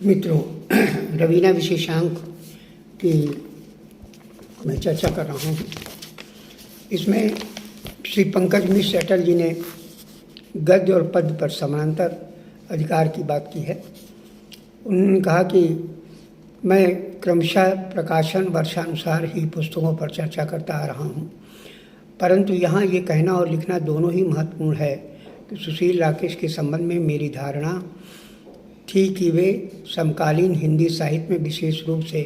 मित्रों, रवीना विशेषांक की मैं चर्चा कर रहा हूँ। इसमें श्री पंकज मिश्र अटल जी ने गद्य और पद्य पर समानांतर अधिकार की बात की है। उन्होंने कहा कि मैं क्रमशः प्रकाशन वर्षानुसार ही पुस्तकों पर चर्चा करता आ रहा हूँ, परंतु यहाँ ये कहना और लिखना दोनों ही महत्वपूर्ण है कि सुशील राकेश के संबंध में मेरी धारणा थी कि वे समकालीन हिंदी साहित्य में विशेष रूप से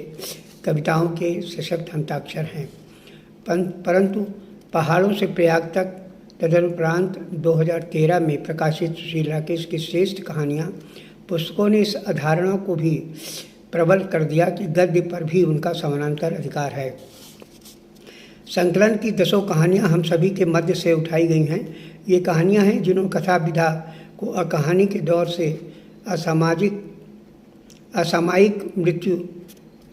कविताओं के सशक्त हस्ताक्षर हैं, परंतु पहाड़ों से प्रयाग तक तदनुपरांत 2013 में प्रकाशित सुशील राकेश की श्रेष्ठ कहानियाँ पुस्तकों ने इस अवधारणा को भी प्रबल कर दिया कि गद्य पर भी उनका समानांतर अधिकार है। संकलन की 10 कहानियाँ हम सभी के मध्य से उठाई गई हैं। ये कहानियाँ हैं जिन्होंने कथा विधा को अकहानी के दौर से असामयिक मृत्यु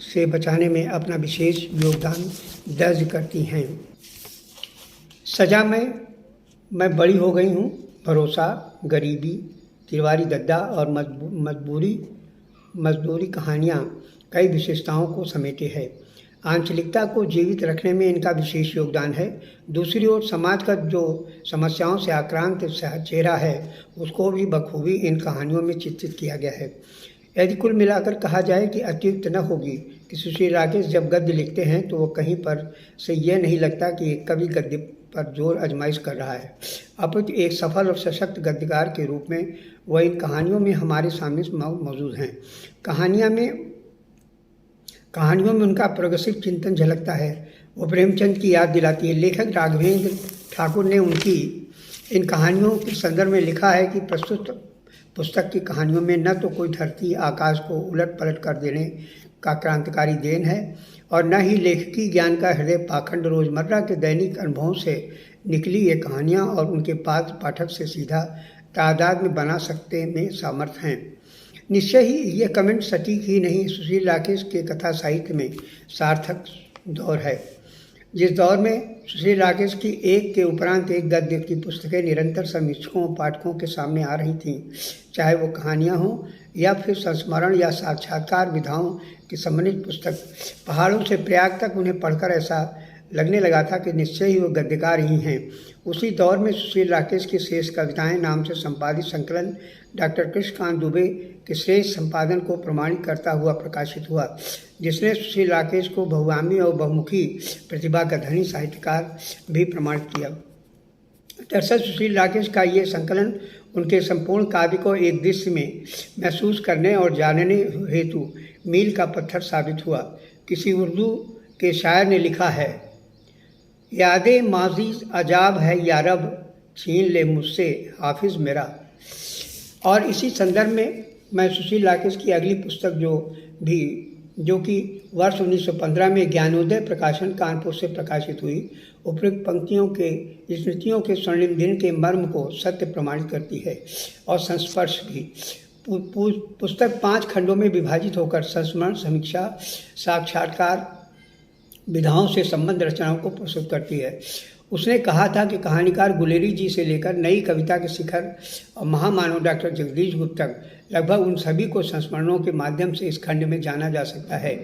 से बचाने में अपना विशेष योगदान दर्ज करती हैं। सजा में मैं बड़ी हो गई हूँ, भरोसा, गरीबी, तिवारी दद्दा और मजदूरी कहानियाँ कई विशेषताओं को समेटे हैं। आंचलिकता को जीवित रखने में इनका विशेष योगदान है। दूसरी ओर समाज का जो समस्याओं से आक्रांत चेहरा है उसको भी बखूबी इन कहानियों में चित्रित किया गया है। यदि कुल मिलाकर कहा जाए कि अतिरिक्त न होगी कि सुशील राकेश जब गद्य लिखते हैं तो वो कहीं पर से यह नहीं लगता कि एक कवि गद्य पर जोर आजमाइश कर रहा है, अपितु एक सफल और सशक्त गद्यकार के रूप में वह इन कहानियों में हमारे सामने मौजूद हैं। कहानियों में उनका प्रोग्रेसिव चिंतन झलकता है, वो प्रेमचंद की याद दिलाती है। लेखक राघवेंद्र ठाकुर ने उनकी इन कहानियों के संदर्भ में लिखा है कि प्रस्तुत पुस्तक की कहानियों में न तो कोई धरती आकाश को उलट पलट कर देने का क्रांतिकारी देन है और न ही लेखकी ज्ञान का हृदय पाखंड। रोजमर्रा के दैनिक अनुभवों से निकली ये कहानियाँ और उनके पात्र पाठक से सीधा तादाद में बना सकते में सामर्थ्य हैं। निश्चय ही ये कमेंट सटीक ही नहीं, सुशील राकेश के कथा साहित्य में सार्थक दौर है, जिस दौर में सुशील राकेश की एक के उपरांत एक गद्य की पुस्तकें निरंतर समीक्षकों पाठकों के सामने आ रही थीं, चाहे वो कहानियाँ हों या फिर संस्मरण या साक्षात्कार विधाओं की सम्मिलित पुस्तक। पहाड़ों से प्रयाग तक उन्हें पढ़कर ऐसा लगने लगा था कि निश्चय ही वो गद्यकार ही हैं। उसी दौर में सुशील राकेश की शेष कविताएं नाम से संपादित संकलन डॉक्टर कृष्णकांत दुबे के श्रेष्ठ संपादन को प्रमाणित करता हुआ प्रकाशित हुआ, जिसने सुशील राकेश को बहुआयामी और बहुमुखी प्रतिभा का धनी साहित्यकार भी प्रमाणित किया। दरअसल सुशील राकेश का ये संकलन उनके संपूर्ण काव्य को एक दृश्य में महसूस करने और जानने हेतु मील का पत्थर साबित हुआ। किसी उर्दू के शायर ने लिखा है, यादें माजी अजाब है या रब, छीन ले मुझसे हाफिज मेरा। और इसी संदर्भ में मैं सुशील राकेश की अगली पुस्तक जो कि वर्ष 1915 में ज्ञानोदय प्रकाशन कानपुर से प्रकाशित हुई, उपयुक्त पंक्तियों के स्मृतियों के स्वर्णिम दिन के मर्म को सत्य प्रमाणित करती है और संस्पर्श भी। पुस्तक 5 खंडों में विभाजित होकर संस्मरण, समीक्षा, साक्षात्कार विधाओं से संबद्ध रचनाओं को प्रस्तुत करती है। उसने कहा था कि कहानीकार गुलेरी जी से लेकर नई कविता के शिखर और महामानव डॉक्टर जगदीश गुप्त तक लगभग उन सभी को संस्मरणों के माध्यम से इस खंड में जाना जा सकता है।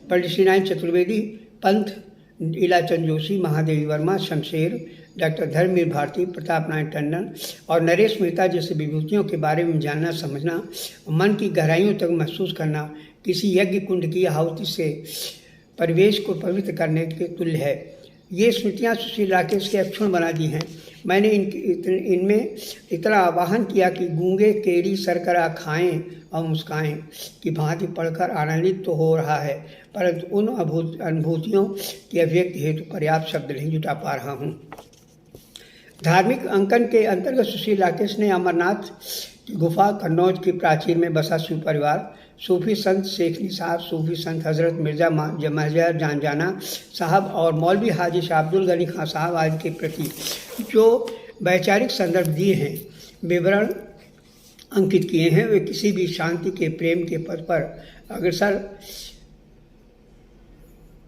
पंडित श्रीनारायण चतुर्वेदी, पंत इलाचंद जोशी, महादेवी वर्मा, शमशेर, डॉक्टर धर्मवीर भारती, प्रताप नारायण टंडन और नरेश मेहता जैसे विभूतियों के बारे में जानना, समझना, मन की गहराइयों तक महसूस करना किसी यज्ञ कुंड की आहुति से परिवेश को पवित्र करने के तुल्य है। ये स्मृतियाँ सुशील राकेश के अक्षुण बना दी हैं। मैंने इनमें इतना आह्वान किया कि गूंगे केड़ी सरकरा खाएं और मुस्काएं की भांति पढ़कर आनंदित तो हो रहा है, परंतु उन अनुभूतियों की अभिव्यक्ति हेतु पर्याप्त शब्द नहीं जुटा पा रहा हूँ। धार्मिक अंकन के अंतर्गत सुशील राकेश ने अमरनाथ की गुफा, कन्नौज की प्राचीर में बसा शिव परिवार, सूफी संत शेख निसार, सूफी संत हज़रत मिर्ज़ा महजर जानजाना साहब और मौलवी हाजी शाह अब्दुल गनी खां साहब आदि के प्रति जो वैचारिक संदर्भ दिए हैं, विवरण अंकित किए हैं, वे किसी भी शांति के प्रेम के पथ पर अग्रसर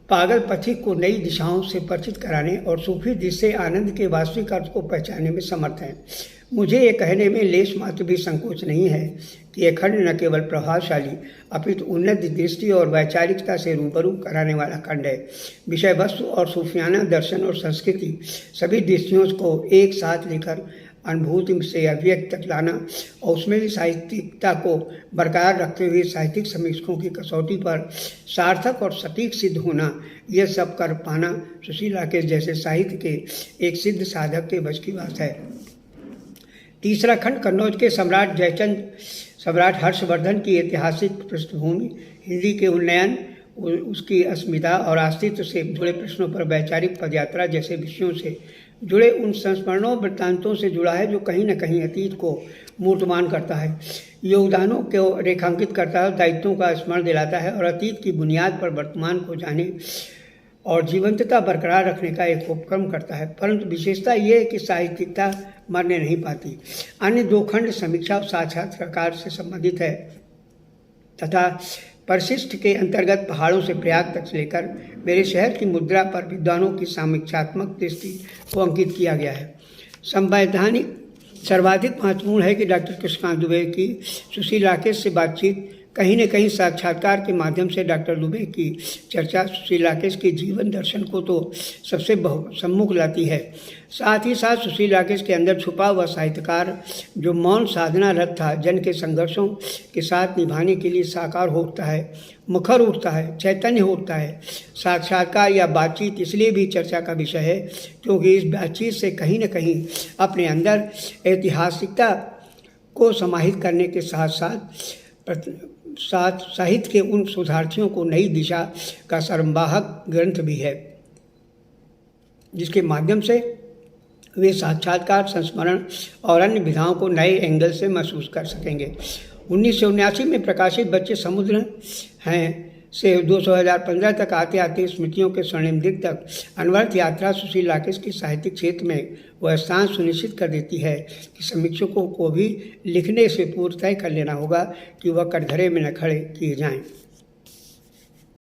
पागल पथिक को नई दिशाओं से परिचित कराने और सूफी दृश्य से आनंद के वास्तविक अर्थ को पहचानने में समर्थ हैं। मुझे ये कहने में लेश मात्र भी संकोच नहीं है कि यह खंड न केवल प्रभावशाली अपितु उन्नत दृष्टि और वैचारिकता से रूबरू कराने वाला खंड है। विषय वस्तु और सूफियाना दर्शन और संस्कृति सभी दृष्टियों को एक साथ लेकर अनुभूति से अभिव्यक्त तक लाना और उसमें भी साहित्यिकता को बरकरार रखते हुए साहित्यिक समीक्षकों की कसौटी पर सार्थक और सटीक सिद्ध होना, यह सब कर पाना सुशील राकेश जैसे साहित्य के एक सिद्ध साधक के बस की बात है। तीसरा खंड कन्नौज के सम्राट जयचंद सम्राट हर्षवर्धन की ऐतिहासिक पृष्ठभूमि, हिंदी के उन्नयन, उसकी अस्मिता और अस्तित्व से जुड़े प्रश्नों पर वैचारिक पदयात्रा जैसे विषयों से जुड़े उन संस्मरणों वृत्तांतों से जुड़ा है जो कहीं न कहीं अतीत को मूर्तमान करता है, योगदानों को रेखांकित करता है, दायित्वों का स्मरण दिलाता है और अतीत की बुनियाद पर वर्तमान को जाने और जीवंतता बरकरार रखने का एक उपक्रम करता है। परंतु विशेषता ये है कि साहित्यिकता मरने नहीं पाती। अन्य दो खंड समीक्षा और साक्षात्कार से संबंधित है तथा परिशिष्ट के अंतर्गत पहाड़ों से प्रयाग तक से लेकर मेरे शहर की मुद्रा पर विद्वानों की समीक्षात्मक दृष्टि को अंकित किया गया है। संवैधानिक सर्वाधिक महत्वपूर्ण है कि डॉक्टर कृष्णकांत दुबे की सुशील राकेश से बातचीत कहीं न कहीं साक्षात्कार के माध्यम से डॉक्टर दुबे की चर्चा सुशील राकेश के जीवन दर्शन को तो सबसे सम्मुख लाती है। साथ ही साथ सुशील राकेश के अंदर छुपा हुआ साहित्यकार जो मौन साधना रत था, जन के संघर्षों के साथ निभाने के लिए साकार हो उठता है, मुखर उठता है, चैतन्य होता है। साक्षात्कार या बातचीत इसलिए भी चर्चा का विषय है क्योंकि इस बातचीत से कहीं न कहीं अपने अंदर ऐतिहासिकता को समाहित करने के साथ साहित्य के उन शोधार्थियों को नई दिशा का संवाहक ग्रंथ भी है, जिसके माध्यम से वे साक्षात्कार, संस्मरण और अन्य विधाओं को नए एंगल से महसूस कर सकेंगे। 1979 में प्रकाशित बच्चे समुद्र हैं से 2015 तक आते आते स्मृतियों के स्वर्णिम दिग तक अनवरत यात्रा सुशील राकेश की साहित्यिक क्षेत्र में वह स्थान सुनिश्चित कर देती है कि समीक्षकों को भी लिखने से पूर्व तय कर लेना होगा कि वह कटघरे में न खड़े किए जाएं।